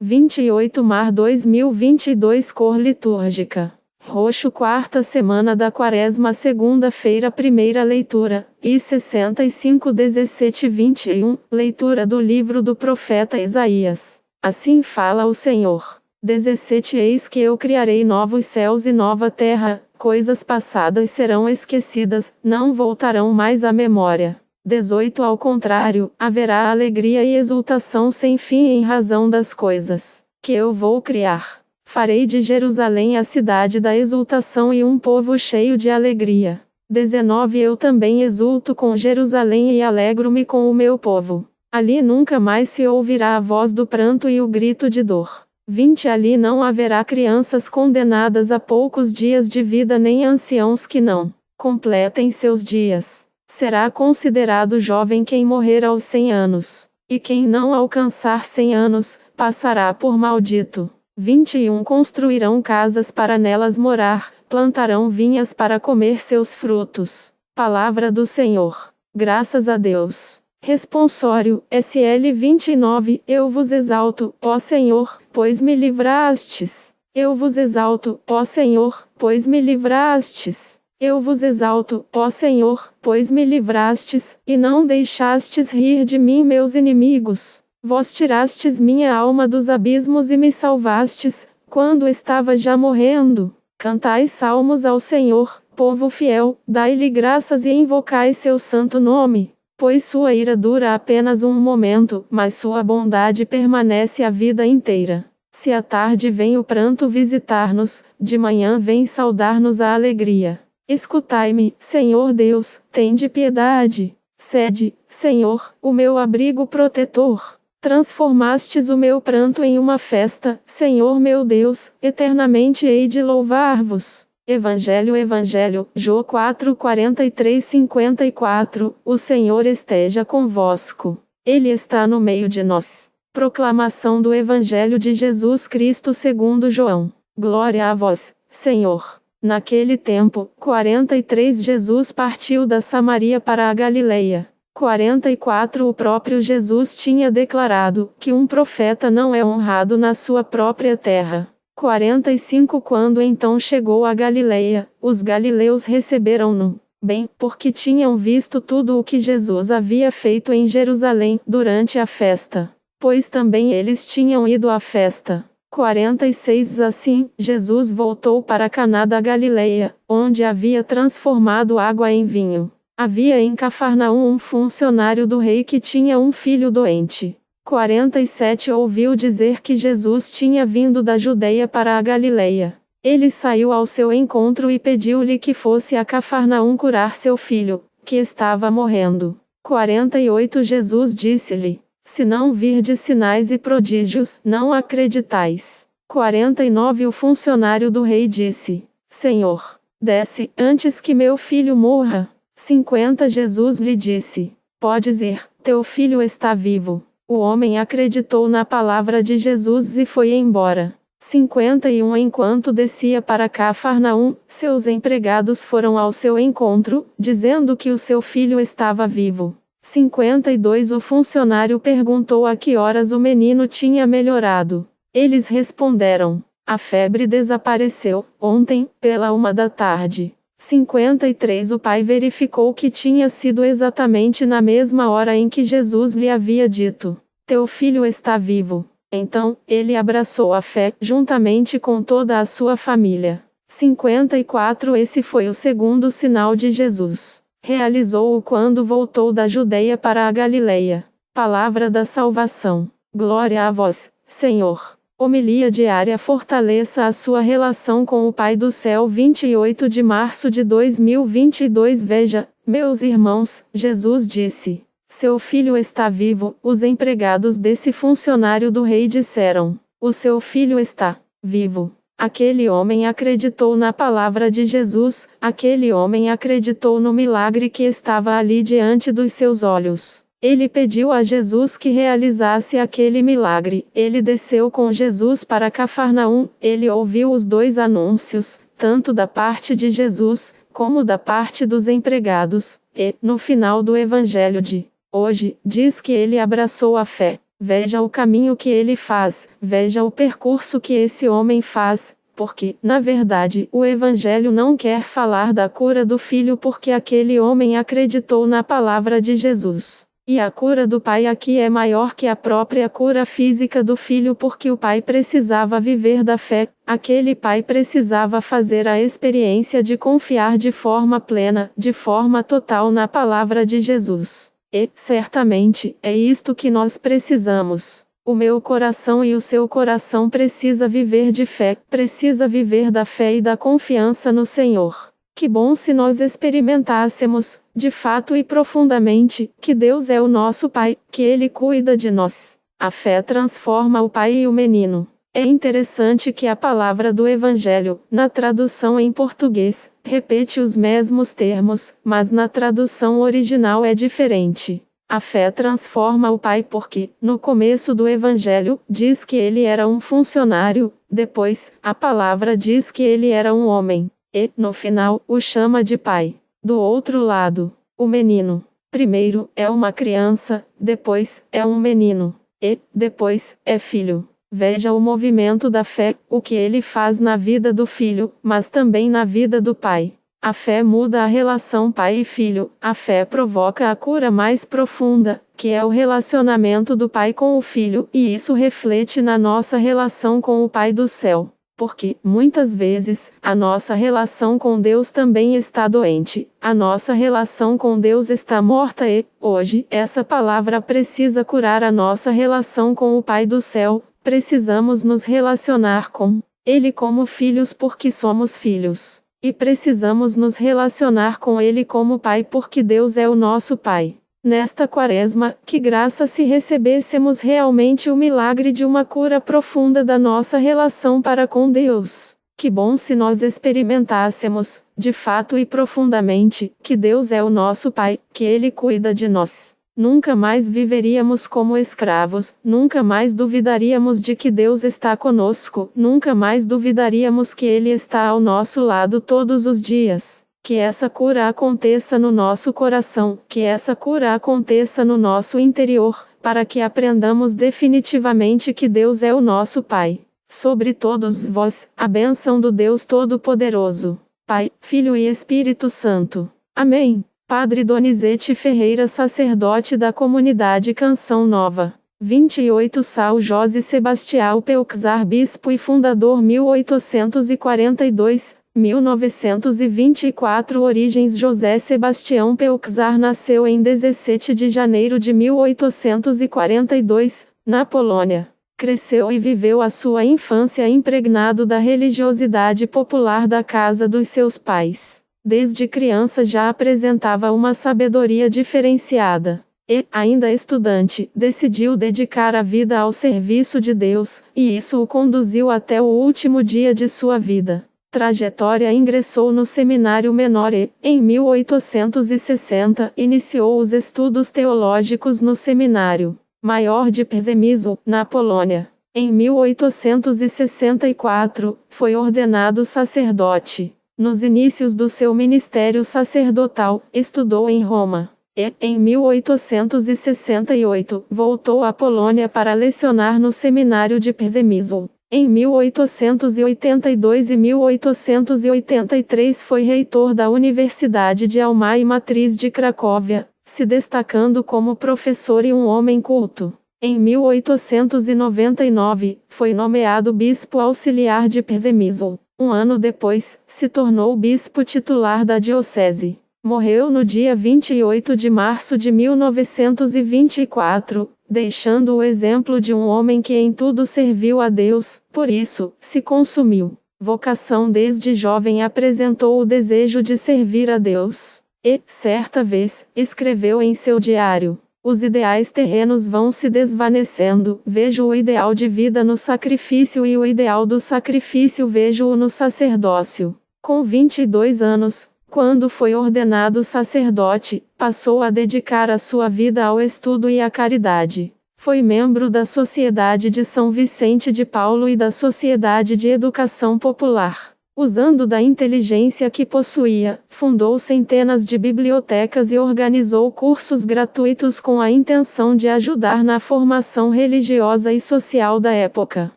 28 Mar 2022 Cor litúrgica: roxo. Quarta semana da Quaresma, segunda-feira. Primeira leitura, I 65 17 21, leitura do livro do profeta Isaías. Assim fala o Senhor. 17 Eis que eu criarei novos céus e nova terra, coisas passadas serão esquecidas, não voltarão mais à memória. 18 Ao contrário, haverá alegria e exultação sem fim em razão das coisas que eu vou criar. Farei de Jerusalém a cidade da exultação e um povo cheio de alegria. 19 Eu também exulto com Jerusalém e alegro-me com o meu povo. Ali nunca mais se ouvirá a voz do pranto e o grito de dor. 20 Ali não haverá crianças condenadas a poucos dias de vida nem anciãos que não completem seus dias. Será considerado jovem quem morrer aos 100 anos. E quem não alcançar 100 anos, passará por maldito. 21 Construirão casas para nelas morar, plantarão vinhas para comer seus frutos. Palavra do Senhor. Graças a Deus. Responsório, SL 29 Eu vos exalto, ó Senhor, pois me livrastes. Eu vos exalto, ó Senhor, pois me livrastes. Eu vos exalto, ó Senhor, pois me livrastes, e não deixastes rir de mim meus inimigos. Vós tirastes minha alma dos abismos e me salvastes, quando estava já morrendo. Cantai salmos ao Senhor, povo fiel, dai-lhe graças e invocai seu santo nome. Pois sua ira dura apenas um momento, mas sua bondade permanece a vida inteira. Se à tarde vem o pranto visitar-nos, de manhã vem saudar-nos a alegria. Escutai-me, Senhor Deus, tende piedade. Sede, Senhor, o meu abrigo protetor. Transformastes o meu pranto em uma festa, Senhor meu Deus, eternamente hei de louvar-vos. Evangelho, João 4, 43, 54, O Senhor esteja convosco. Ele está no meio de nós. Proclamação do Evangelho de Jesus Cristo segundo João. Glória a vós, Senhor. Naquele tempo, 43 Jesus partiu da Samaria para a Galileia. 44 O próprio Jesus tinha declarado que um profeta não é honrado na sua própria terra. 45 Quando então chegou a Galileia, os galileus receberam-no bem, porque tinham visto tudo o que Jesus havia feito em Jerusalém durante a festa, pois também eles tinham ido à festa. 46 Assim, Jesus voltou para Caná da Galileia, onde havia transformado água em vinho. Havia em Cafarnaum um funcionário do rei que tinha um filho doente. 47 Ouviu dizer que Jesus tinha vindo da Judeia para a Galileia. Ele saiu ao seu encontro e pediu-lhe que fosse a Cafarnaum curar seu filho, que estava morrendo. 48 Jesus disse-lhe: Se não virdes sinais e prodígios, não acreditais. 49 O funcionário do rei disse: Senhor, desce, antes que meu filho morra. 50 Jesus lhe disse: Podes ir, teu filho está vivo. O homem acreditou na palavra de Jesus e foi embora. 51 Enquanto descia para Cafarnaum, seus empregados foram ao seu encontro, dizendo que o seu filho estava vivo. 52 O funcionário perguntou a que horas o menino tinha melhorado. Eles responderam: A febre desapareceu, ontem, pela 1 da tarde. 53 O pai verificou que tinha sido exatamente na mesma hora em que Jesus lhe havia dito: Teu filho está vivo. Então, ele abraçou a fé, juntamente com toda a sua família. 54 Esse foi o segundo sinal de Jesus. Realizou-o quando voltou da Judeia para a Galileia. Palavra da salvação. Glória a vós, Senhor. Homilia diária. Fortaleça a sua relação com o Pai do Céu. 28 de março de 2022 Veja, meus irmãos, Jesus disse: Seu filho está vivo. Os empregados desse funcionário do rei disseram: O seu filho está vivo. Aquele homem acreditou na palavra de Jesus, aquele homem acreditou no milagre que estava ali diante dos seus olhos. Ele pediu a Jesus que realizasse aquele milagre. Ele desceu com Jesus para Cafarnaum. Ele ouviu os dois anúncios, tanto da parte de Jesus, como da parte dos empregados. E, no final do Evangelho de hoje, diz que ele abraçou a fé. Veja o caminho que ele faz, veja o percurso que esse homem faz, porque, na verdade, o Evangelho não quer falar da cura do filho porque aquele homem acreditou na palavra de Jesus. E a cura do pai aqui é maior que a própria cura física do filho porque o pai precisava viver da fé, aquele pai precisava fazer a experiência de confiar de forma plena, de forma total na palavra de Jesus. E, certamente, é isto que nós precisamos. O meu coração e o seu coração precisa viver de fé, precisa viver da fé e da confiança no Senhor. Que bom se nós experimentássemos, de fato e profundamente, que Deus é o nosso Pai, que Ele cuida de nós. A fé transforma o pai e o menino. É interessante que a palavra do Evangelho, na tradução em português, repete os mesmos termos, mas na tradução original é diferente. A fé transforma o pai porque, no começo do Evangelho, diz que ele era um funcionário, depois, a palavra diz que ele era um homem. E, no final, o chama de pai. Do outro lado, o menino. Primeiro, é uma criança, depois, é um menino. E, depois, é filho. Veja o movimento da fé, o que ele faz na vida do filho, mas também na vida do pai. A fé muda a relação pai e filho, a fé provoca a cura mais profunda, que é o relacionamento do pai com o filho, e isso reflete na nossa relação com o Pai do céu. Porque, muitas vezes, a nossa relação com Deus também está doente, a nossa relação com Deus está morta e, hoje, essa palavra precisa curar a nossa relação com o Pai do céu, precisamos nos relacionar com Ele como filhos porque somos filhos. E precisamos nos relacionar com Ele como Pai porque Deus é o nosso Pai. Nesta quaresma, que graça se recebêssemos realmente o milagre de uma cura profunda da nossa relação para com Deus. Que bom se nós experimentássemos, de fato e profundamente, que Deus é o nosso Pai, que Ele cuida de nós. Nunca mais viveríamos como escravos, nunca mais duvidaríamos de que Deus está conosco, nunca mais duvidaríamos que Ele está ao nosso lado todos os dias. Que essa cura aconteça no nosso coração, que essa cura aconteça no nosso interior, para que aprendamos definitivamente que Deus é o nosso Pai. Sobre todos vós, a bênção do Deus Todo-Poderoso, Pai, Filho e Espírito Santo. Amém. Padre Donizete Ferreira, sacerdote da comunidade Canção Nova. 28 São José Sebastião Pelczar, bispo e fundador 1842-1924. Origens: José Sebastião Pelczar nasceu em 17 de janeiro de 1842, na Polônia. Cresceu e viveu a sua infância impregnado da religiosidade popular da casa dos seus pais. Desde criança já apresentava uma sabedoria diferenciada. E, ainda estudante, decidiu dedicar a vida ao serviço de Deus, e isso o conduziu até o último dia de sua vida. Trajetória: ingressou no Seminário Menor e, em 1860, iniciou os estudos teológicos no Seminário Maior de Przemysl, na Polônia. Em 1864, foi ordenado sacerdote. Nos inícios do seu ministério sacerdotal, estudou em Roma. E, em 1868, voltou à Polônia para lecionar no Seminário de Przemysl. Em 1882 e 1883 foi reitor da Universidade de Alma e matriz de Cracóvia, se destacando como professor e um homem culto. Em 1899, foi nomeado bispo auxiliar de Przemysl. Um ano depois, se tornou bispo titular da diocese. Morreu no dia 28 de março de 1924, deixando o exemplo de um homem que em tudo serviu a Deus, por isso, se consumiu. Vocação: desde jovem apresentou o desejo de servir a Deus. E, certa vez, escreveu em seu diário: os ideais terrenos vão se desvanecendo, vejo o ideal de vida no sacrifício e o ideal do sacrifício vejo-o no sacerdócio. Com 22 anos, quando foi ordenado sacerdote, passou a dedicar a sua vida ao estudo e à caridade. Foi membro da Sociedade de São Vicente de Paulo e da Sociedade de Educação Popular. Usando da inteligência que possuía, fundou centenas de bibliotecas e organizou cursos gratuitos com a intenção de ajudar na formação religiosa e social da época.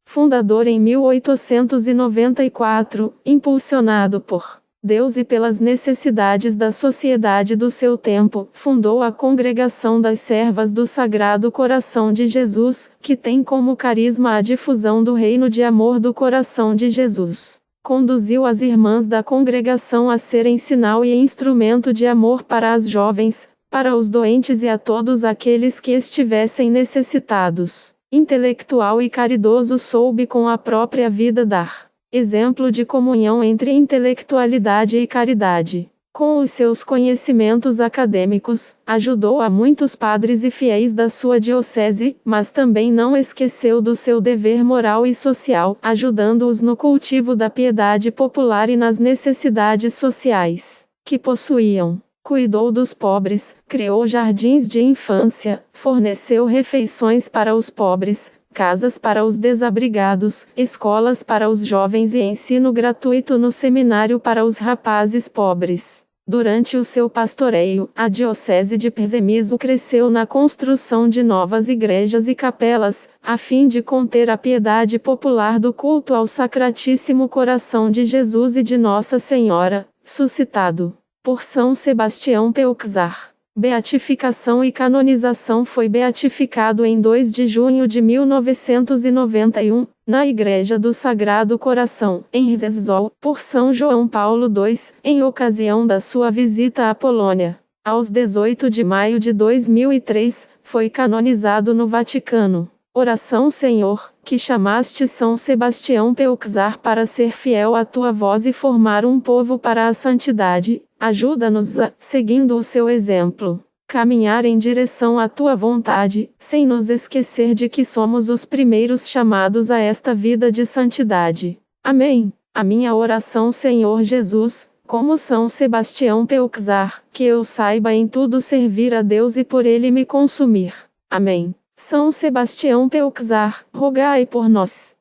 Fundador em 1894, impulsionado por Deus e pelas necessidades da sociedade do seu tempo, fundou a Congregação das Servas do Sagrado Coração de Jesus, que tem como carisma a difusão do reino de amor do coração de Jesus. Conduziu as irmãs da congregação a serem sinal e instrumento de amor para as jovens, para os doentes e a todos aqueles que estivessem necessitados. Intelectual e caridoso, soube com a própria vida dar exemplo de comunhão entre intelectualidade e caridade. Com os seus conhecimentos acadêmicos, ajudou a muitos padres e fiéis da sua diocese, mas também não esqueceu do seu dever moral e social, ajudando-os no cultivo da piedade popular e nas necessidades sociais que possuíam. Cuidou dos pobres, criou jardins de infância, forneceu refeições para os pobres, casas para os desabrigados, escolas para os jovens e ensino gratuito no seminário para os rapazes pobres. Durante o seu pastoreio, a diocese de Przemysl cresceu na construção de novas igrejas e capelas, a fim de conter a piedade popular do culto ao Sacratíssimo Coração de Jesus e de Nossa Senhora, suscitado por São Sebastião Pelczar. Beatificação e canonização. Foi beatificado em 2 de junho de 1991, na Igreja do Sagrado Coração, em Rzeszów, por São João Paulo II, em ocasião da sua visita à Polônia. Aos 18 de maio de 2003, foi canonizado no Vaticano. Oração. Senhor, que chamaste São Sebastião Pelczar para ser fiel à tua voz e formar um povo para a santidade, ajuda-nos a, seguindo o seu exemplo, caminhar em direção à tua vontade, sem nos esquecer de que somos os primeiros chamados a esta vida de santidade. Amém. A minha oração. Senhor Jesus, como São Sebastião Pelczar, que eu saiba em tudo servir a Deus e por ele me consumir. Amém. São Sebastião Pelczar, rogai por nós.